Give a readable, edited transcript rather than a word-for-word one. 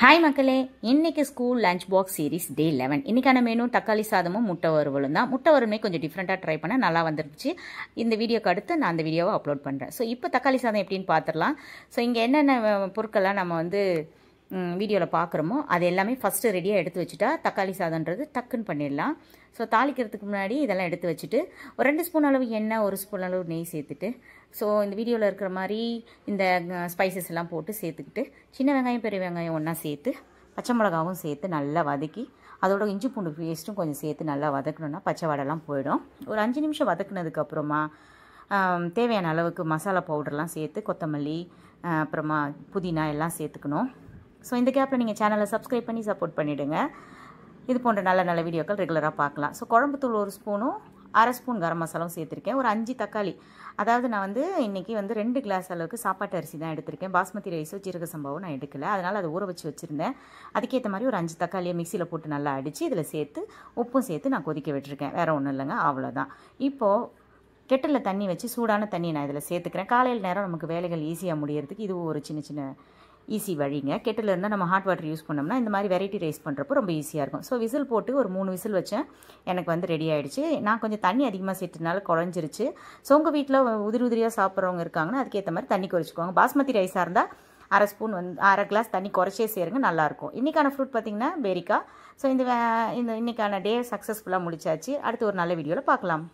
Hi மக்களே, இன்னைக்கு school lunch box series டே 11. இன்னைக்கான மெனு தக்காளி சாதமும் முட்டை வறுவலும் தான். முட்டை வறுவலுமே கொஞ்சம் டிஃப்ரெண்ட்டாக ட்ரை பண்ண நல்லா வந்துருச்சு. இந்த வீடியோக்கு அடுத்து நான் அந்த வீடியோவை அப்லோட் பண்ணுறேன். ஸோ இப்போ தக்காளி சாதம் எப்படின்னு பார்த்துடலாம். ஸோ இங்கே என்னென்ன பொருட்கள்லாம் நம்ம வீடியோவில் பார்க்குறோமோ அது எல்லாமே ஃபஸ்ட்டு ரெடியாக எடுத்து வச்சுட்டா தக்காளி சாதம்ன்றது டக்குன்னு பண்ணிடலாம். ஸோ தாளிக்கிறதுக்கு முன்னாடி இதெல்லாம் எடுத்து வச்சுட்டு ஒரு 2 ஸ்பூன் அளவு எண்ணெய், 1 ஸ்பூன் அளவு நெய் சேர்த்துட்டு, ஸோ இந்த வீடியோவில் இருக்கிற மாதிரி இந்த ஸ்பைசஸ் எல்லாம் போட்டு சேர்த்துக்கிட்டு சின்ன வெங்காயம் பெரிய வெங்காயம் ஒன்றா சேர்த்து பச்சை மிளகாவும் சேர்த்து நல்லா வதக்கி அதோட இஞ்சி பூண்டு பேஸ்ட்டும் கொஞ்சம் சேர்த்து நல்லா வதக்கணுன்னா பச்சை வாடெல்லாம் போயிடும். ஒரு 5 நிமிஷம் வதக்குனதுக்கப்புறமா தேவையான அளவுக்கு மசாலா பவுடர்லாம் சேர்த்து கொத்தமல்லி அப்புறமா புதினா எல்லாம் சேர்த்துக்கணும். ஸோ இந்த கேப்பில் நீங்கள் சேனலை சப்ஸ்கிரைப் பண்ணி சப்போர்ட் பண்ணிவிடுங்க. இது போன்ற நல்ல நல்ல வீடியோக்கள் ரெகுலராக பார்க்கலாம். ஸோ குழம்புத்தூள் 1 ஸ்பூனும் 1/2 ஸ்பூன் கரம் மசாலாவும் சேர்த்துருக்கேன். ஒரு 5 தக்காளி, அதாவது நான் இன்றைக்கி 2 கிளாஸ் அளவுக்கு சாப்பாட்டு அரிசி தான் எடுத்திருக்கேன். பாஸ்மதி ரைஸோ ஜீரக சம்பாவும் நான் எடுக்கலை, அதனால் அதை ஊற வச்சு வச்சுருந்தேன். அதுக்கேற்ற மாதிரி ஒரு 5 தக்காளியை மிக்சியில் போட்டு நல்லா அடித்து இதில் சேர்த்து உப்பும் சேர்த்து நான் கொதிக்க விட்டுருக்கேன். வேறு ஒன்றும் இல்லைங்க, அவ்வளோதான். இப்போது கெட்டிலில் தண்ணி வச்சு சூடான தண்ணியை நான் இதில் சேர்த்துக்கிறேன். காலையில் நேரம் நமக்கு வேலைகள் ஈஸியாக முடியறதுக்கு இது ஒரு சின்ன சின்ன ஈஸி வழிங்க. கெட்டில் இருந்தால் நம்ம ஹாட் வாட்டர் யூஸ் பண்ணோம்னா இந்த மாதிரி வெரைட்டி ரைஸ் பண்ணுறப்போ ரொம்ப ஈஸியாக இருக்கும். ஸோ விசில் போட்டு ஒரு 3 விசில் வச்சேன். எனக்கு ரெடி ஆகிடுச்சு. நான் கொஞ்சம் தண்ணி அதிகமாக சேர்த்துனால குழஞ்சிருச்சு. ஸோ உங்கள் வீட்டில் உதிரி உதிரியாக சாப்பிட்றவங்க இருக்காங்கன்னா அதுக்கேற்ற மாதிரி தண்ணி குறைச்சிக்குவாங்க. பாஸ்மதி ரைஸாக இருந்தால் 1/2 ஸ்பூன் 1/2 கிளாஸ் தண்ணி குறைச்சே சேருங்க, நல்லாயிருக்கும். இன்றைக்கான ஃப்ரூட் பார்த்திங்கன்னா பேரிக்காய். ஸோ இன்றைக்கான டே சக்ஸஸ்ஃபுல்லாக முடிச்சாச்சு. அடுத்து ஒரு நல்ல வீடியோவில் பார்க்கலாம்.